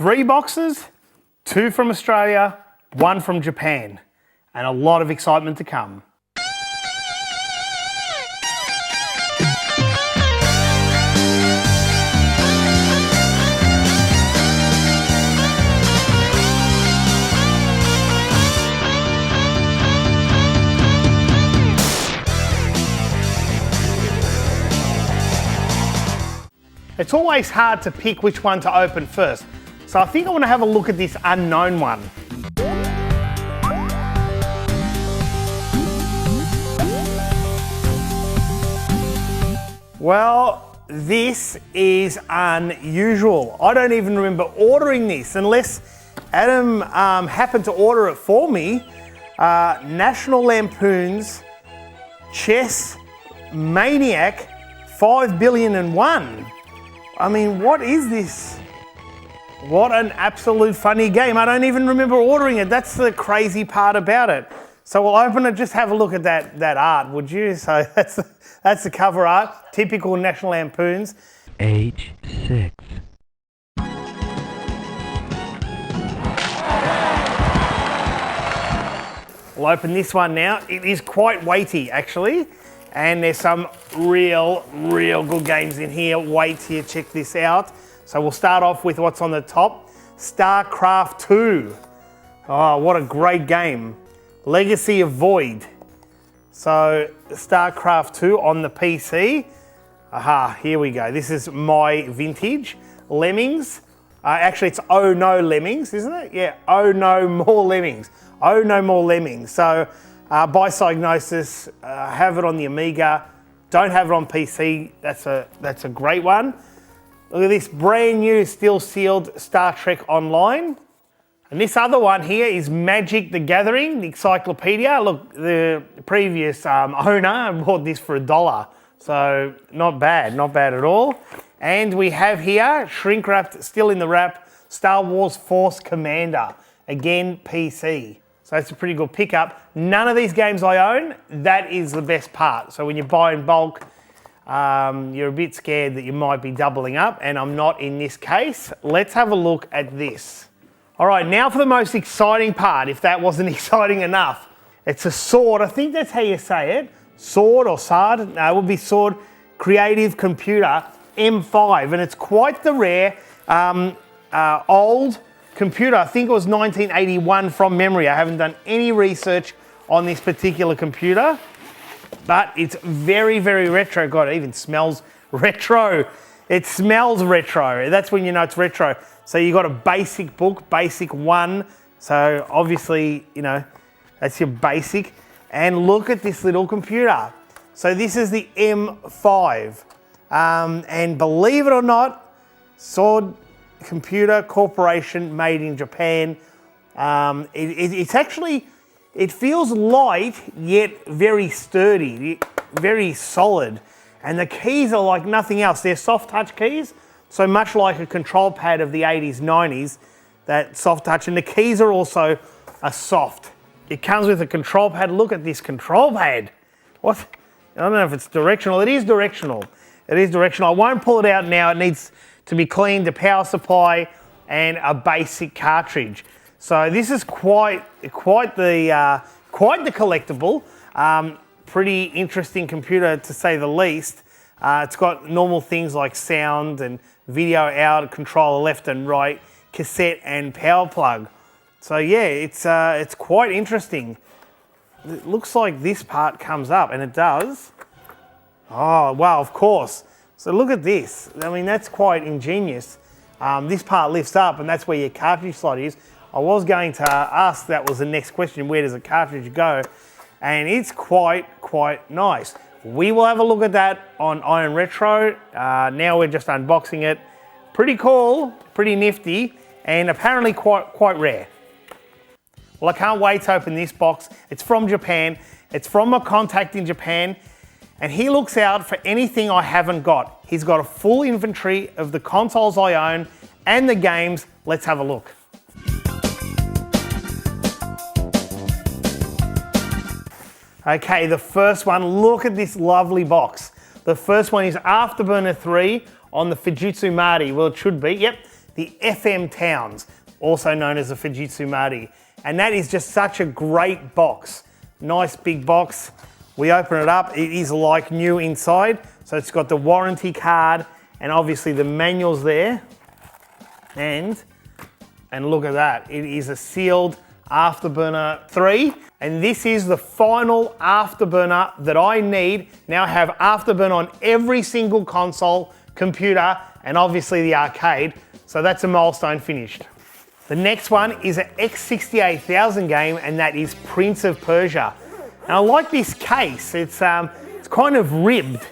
3 boxes, 2 from Australia, 1 from Japan, and a lot of excitement to come. It's always hard to pick which one to open first, so I think I want to have a look at this unknown one. Well, this is unusual. I don't even remember ordering this unless Adam happened to order it for me. National Lampoon's Chess Maniac 5,000,000,001. I mean, what is this? What an absolute funny game. I don't even remember ordering it. That's the crazy part about it. So we'll open it, just have a look at that art, would you? So that's the cover art, typical National Lampoons. Age 6. We'll open this one now. It is quite weighty, actually. And there's some real good games in here. Wait till you check this out. So we'll start off with what's on the top. StarCraft 2. Oh, what a great game. Legacy of Void. So StarCraft 2 on the PC. Aha, here we go. This is my vintage. Lemmings. Actually, it's Oh No Lemmings, isn't it? Yeah, Oh No More Lemmings. Oh No More Lemmings. So by Psygnosis, have it on the Amiga, don't have it on PC, that's a great one. Look at this brand new still sealed Star Trek Online. And this other one here is Magic the Gathering, the encyclopedia. Look, the previous owner bought this for $1, so not bad at all. And we have here, shrink wrapped, still in the wrap, Star Wars Force Commander, again PC. So that's a pretty good pickup. None of these games I own. That is the best part. So when you buy in bulk, you're a bit scared that you might be doubling up, and I'm not in this case. Let's have a look at this. All right, now for the most exciting part, if that wasn't exciting enough. It's a sword, I think that's how you say it. Sword or SARD, no, it would be Sword Creative Computer M5, and it's quite the rare old computer. I think it was 1981 from memory. I haven't done any research on this particular computer, but it's very retro. God, it even smells retro. It smells retro. That's when you know it's retro. So you got a basic book, basic 1. So obviously, you know, that's your basic. And look at this little computer. So this is the M5. And believe it or not, Sword Computer Corporation, made in Japan. It's actually, it feels light yet very sturdy, very solid, and the keys are like nothing else. They're soft touch keys, so much like a control pad of the 80s, 90s, that soft touch, and the keys are also soft. It comes with a control pad. Look at this control pad. What? I don't know if it's directional. It is directional. It is directional. I won't pull it out now. It needs to be cleaned, a power supply, and a basic cartridge. So this is quite the collectible. Pretty interesting computer, to say the least. It's got normal things like sound and video out, controller left and right, cassette and power plug. So yeah, it's quite interesting. It looks like this part comes up, and it does. Oh wow, of course. So look at this. I mean, that's quite ingenious. This part lifts up, and that's where your cartridge slot is. I was going to ask, that was the next question, where does the cartridge go? And it's quite nice. We will have a look at that on Iron Retro. Now we're just unboxing it. Pretty cool, pretty nifty, and apparently quite rare. Well, I can't wait to open this box. It's from Japan. It's from a contact in Japan. And he looks out for anything I haven't got. He's got a full inventory of the consoles I own and the games. Let's have a look. Okay, the first one, look at this lovely box. The first one is Afterburner 3 on the Fujitsu Marty. Well, it should be, yep. the FM Towns, also known as the Fujitsu Mari. And that is just such a great box. Nice big box. We open it up, it is like new inside. So it's got the warranty card and obviously the manuals there. And look at that, it is a sealed Afterburner 3. And this is the final Afterburner that I need. Now I have Afterburner on every single console, computer, and obviously the arcade. So that's a milestone finished. The next one is an X68000 game, and that is Prince of Persia. And I like this case, it's kind of ribbed.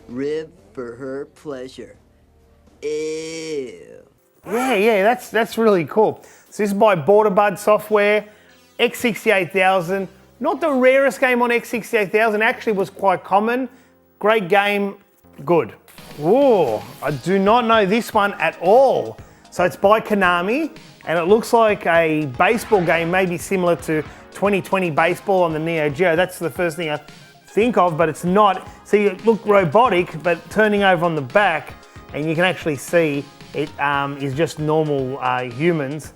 Rib for her pleasure. Ew. Yeah, that's really cool. So this is by Borderbud Software, X68000. Not the rarest game on X68000, actually was quite common. Great game, good. Whoa, I do not know this one at all. So it's by Konami, and it looks like a baseball game, maybe similar to 2020 baseball on the Neo Geo. That's the first thing I think of, but it's not. So you look robotic, but turning over on the back, and you can actually see it is just normal humans.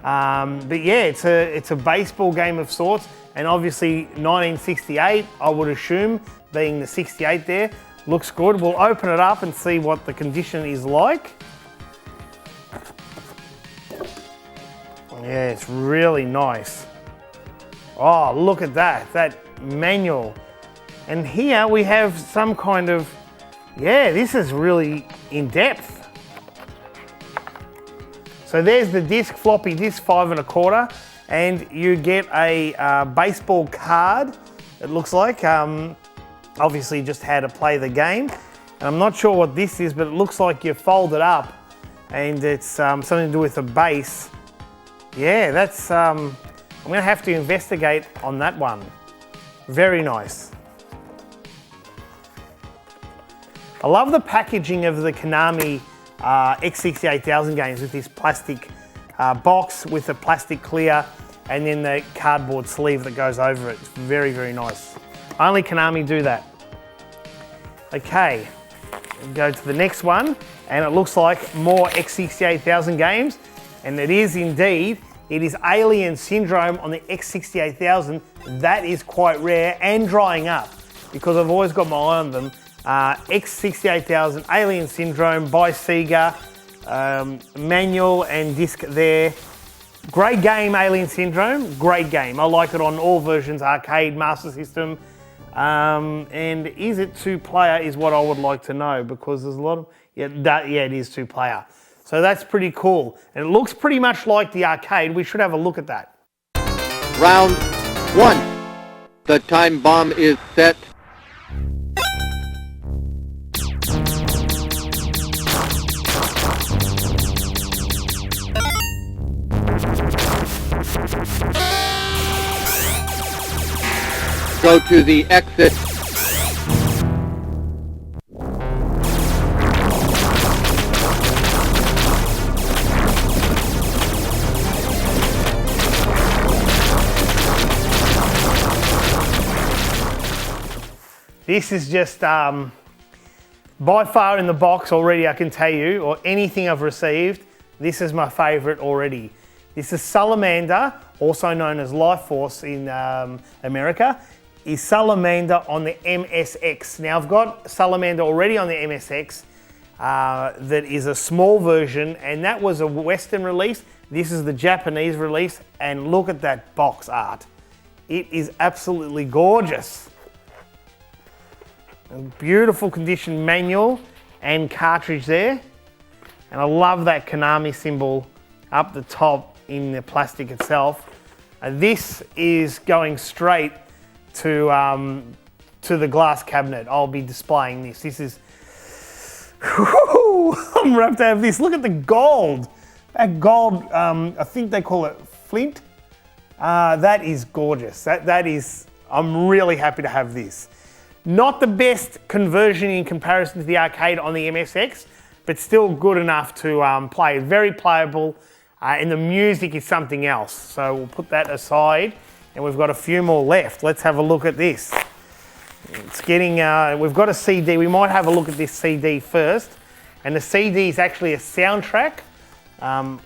But yeah, it's a baseball game of sorts, and obviously 1968, I would assume, being the 68 there, looks good. We'll open it up and see what the condition is like. Yeah, it's really nice. Oh, look at that manual. And here we have some kind of, yeah, this is really in depth. So there's the disc, floppy disk, 5 1/4, and you get a baseball card, it looks like. Obviously just how to play the game. And I'm not sure what this is, but it looks like you fold it up and it's something to do with the base. Yeah, that's, I'm gonna have to investigate on that one. Very nice. I love the packaging of the Konami X68000 games with this plastic box with a plastic clear and then the cardboard sleeve that goes over it. It's very, very nice. Only Konami do that. Okay, we'll go to the next one, and it looks like more X68000 games, and it is indeed, it is Alien Syndrome on the X68000. That is quite rare and drying up because I've always got my eye on them. X68000 Alien Syndrome by Sega, manual and disc there. Great game, Alien Syndrome, great game. I like it on all versions, arcade, Master System. And is it 2-player is what I would like to know, because there's a lot of, yeah, it is 2-player. So that's pretty cool. And it looks pretty much like the arcade. We should have a look at that. Round 1. The time bomb is set. Go to the exit. This is just by far in the box already, I can tell you, or anything I've received, this is my favorite already. This is Salamander, also known as Life Force in America, is Salamander on the MSX. Now I've got Salamander already on the MSX, that is a small version, and that was a Western release. This is the Japanese release, and look at that box art. It is absolutely gorgeous. A beautiful condition manual and cartridge there. And I love that Konami symbol up the top in the plastic itself. This is going straight to the glass cabinet. I'll be displaying this. This is, I'm gonna have to have this. Look at the gold. That gold, I think they call it flint. That is gorgeous. That is, I'm really happy to have this. Not the best conversion in comparison to the arcade on the MSX, but still good enough to play. Very playable, and the music is something else. So we'll put that aside, and we've got a few more left. Let's have a look at this. It's getting, we've got a CD. We might have a look at this CD first. And the CD is actually a soundtrack. I'll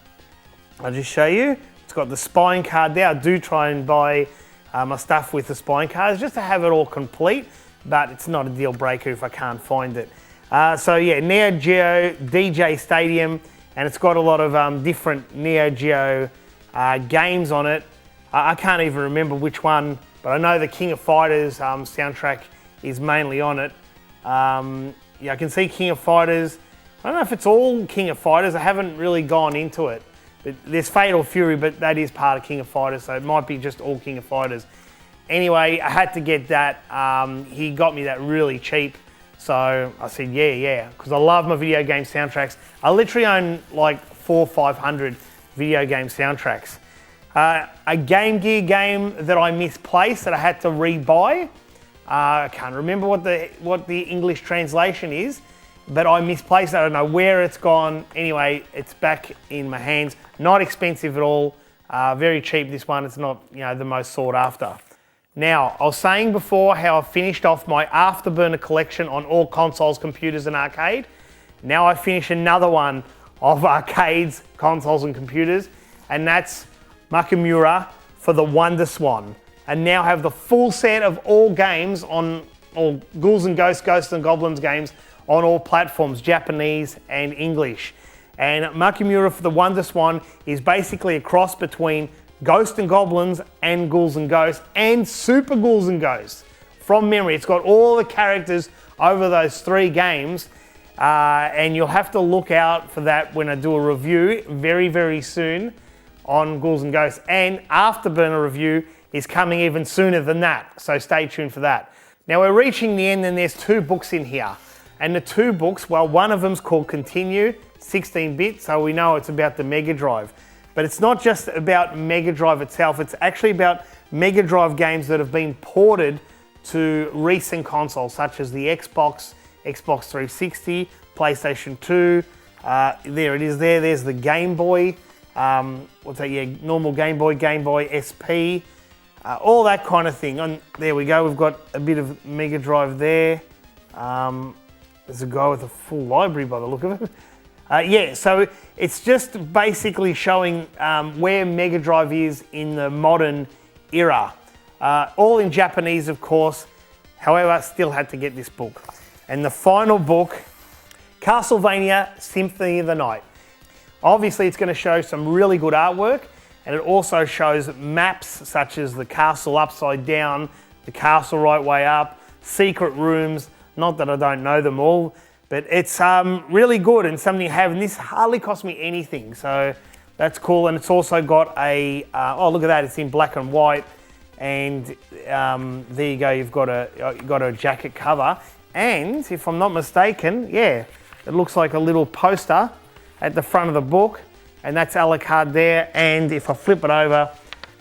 just show you. It's got the spine card there. I do try and buy my stuff with the spine cards just to have it all complete, but it's not a deal breaker if I can't find it. So yeah, Neo Geo DJ Stadium, and it's got a lot of different Neo Geo games on it. I can't even remember which one, but I know the King of Fighters soundtrack is mainly on it. Yeah, I can see King of Fighters. I don't know if it's all King of Fighters. I haven't really gone into it. But there's Fatal Fury, but that is part of King of Fighters, so it might be just all King of Fighters. Anyway, I had to get that. He got me that really cheap. So I said, yeah, because I love my video game soundtracks. I literally own like 400 or 500 video game soundtracks. A Game Gear game that I misplaced that I had to rebuy. I can't remember what the English translation is, but I misplaced it. I don't know where it's gone. Anyway, it's back in my hands. Not expensive at all. Very cheap, this one. It's not, the most sought after. Now, I was saying before how I finished off my Afterburner collection on all consoles, computers, and arcade. Now I finish another one of arcades, consoles, and computers, and that's Mangamura for the Wonder Swan. And now have the full set of all games on all Ghouls and Ghosts, Ghosts and Goblins games on all platforms, Japanese and English. And Mangamura for the Wonder Swan is basically a cross between Ghosts and Goblins and Ghouls and Ghosts and Super Ghouls and Ghosts from memory. It's got all the characters over those 3 games, and you'll have to look out for that when I do a review very, very soon on Ghouls and Ghosts. And Afterburner review is coming even sooner than that, so stay tuned for that. Now we're reaching the end and there's 2 books in here. And the 2 books, well, one of them's called Continue, 16-bit, so we know it's about the Mega Drive. But it's not just about Mega Drive itself, it's actually about Mega Drive games that have been ported to recent consoles, such as the Xbox, Xbox 360, PlayStation 2. There it is there, there's the Game Boy, normal Game Boy SP, all that kind of thing. And there we go, we've got a bit of Mega Drive there. There's a guy with a full library by the look of it. Yeah, so it's just basically showing where Mega Drive is in the modern era. All in Japanese, of course. However, I still had to get this book. And the final book, Castlevania Symphony of the Night. Obviously, it's going to show some really good artwork, and it also shows maps such as the castle upside down, the castle right way up, secret rooms. Not that I don't know them all, but it's really good and something to have. And this hardly cost me anything, so that's cool. And it's also got a, oh look at that, it's in black and white. And there you go, you've got a jacket cover. And if I'm not mistaken, yeah, it looks like a little poster at the front of the book. And that's a la carte there. And if I flip it over,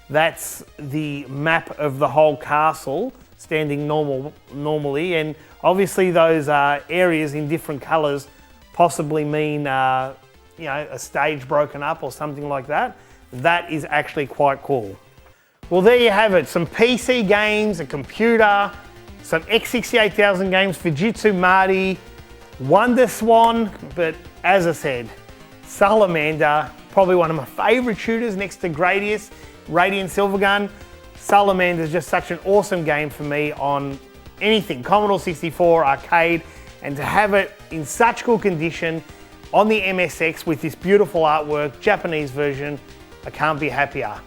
that's the map of the whole castle standing normally. And obviously those areas in different colours possibly mean a stage broken up or something like that. That is actually quite cool. Well, there you have it. Some PC games, a computer, some X68000 games, Fujitsu Marty, Wonder Swan, but as I said, Salamander, probably one of my favourite shooters next to Gradius, Radiant Silvergun. Salamander is just such an awesome game for me on anything, Commodore 64, arcade, and to have it in such good condition on the MSX with this beautiful artwork, Japanese version, I can't be happier.